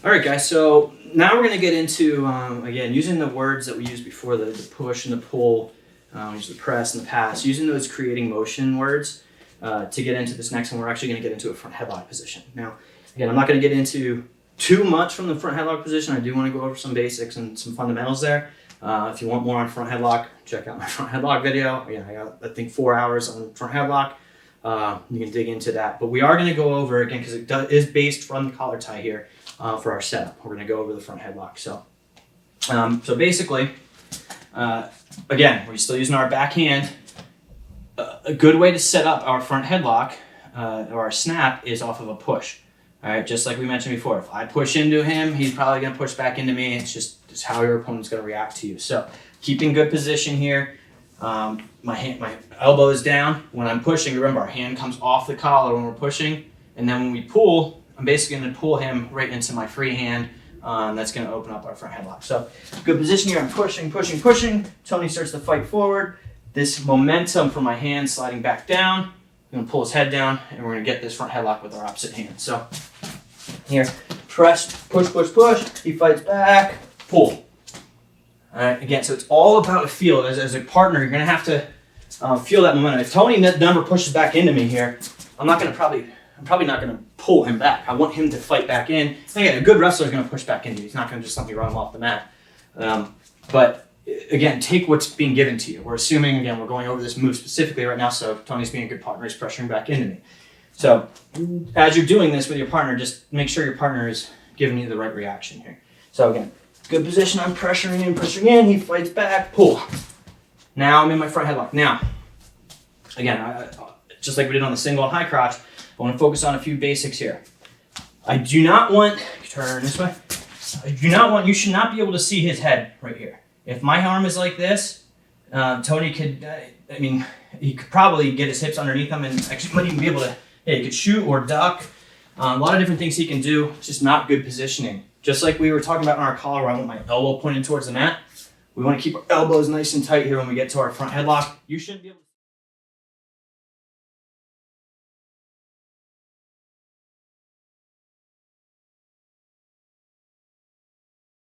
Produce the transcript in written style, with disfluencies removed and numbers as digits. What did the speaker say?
All right, guys, so now we're going to get into, again, using the words that we used before, the push and the pull, use the press and the pass, using those creating motion words to get into this next one. We're actually going to get into a front headlock position. Now, again, I'm not going to get into too much from the front headlock position. I do want to go over some basics and some fundamentals there. If you want more on front headlock, check out my front headlock video. Again, I got, I think, 4 hours on front headlock. You can dig into that. But we are going to go over, again, because it is based from the collar tie here, for our setup. We're going to go over the front headlock. So basically, again, we're still using our backhand. A good way to set up our front headlock or our snap is off of a push. All right, just like we mentioned before, if I push into him, he's probably going to push back into me. It's just how your opponent's going to react to you. So keeping good position here. My elbow is down. When I'm pushing, remember, our hand comes off the collar when we're pushing. And then when we pull, I'm basically going to pull him right into my free hand. That's going to open up our front headlock. So good position here. I'm pushing, pushing, pushing. Tony starts to fight forward. This momentum from my hand sliding back down. I'm going to pull his head down, and we're going to get this front headlock with our opposite hand. So here, press, push, push, push. He fights back, pull. All right, again, so it's all about a feel. As a partner, you're going to have to feel that momentum. If Tony never pushes back into me here, I'm probably not going to pull him back. I want him to fight back in. And again, a good wrestler is going to push back into you. He's not going to just let me run him off the mat. But again, take what's being given to you. We're assuming, again, we're going over this move specifically right now, so Tony's being a good partner. He's pressuring back into me. So as you're doing this with your partner, just make sure your partner is giving you the right reaction here. So again, good position. I'm pressuring in. He fights back, pull. Now I'm in my front headlock. Now, again, just like we did on the single and high crotch, I want to focus on a few basics here. I do not want, turn this way. You should not be able to see his head right here. If my arm is like this, Tony could, he could probably get his hips underneath him and actually might even be able to, he could shoot or duck. A lot of different things he can do. It's just not good positioning. Just like we were talking about in our collar where I want my elbow pointing towards the mat. We want to keep our elbows nice and tight here when we get to our front headlock. You shouldn't be able to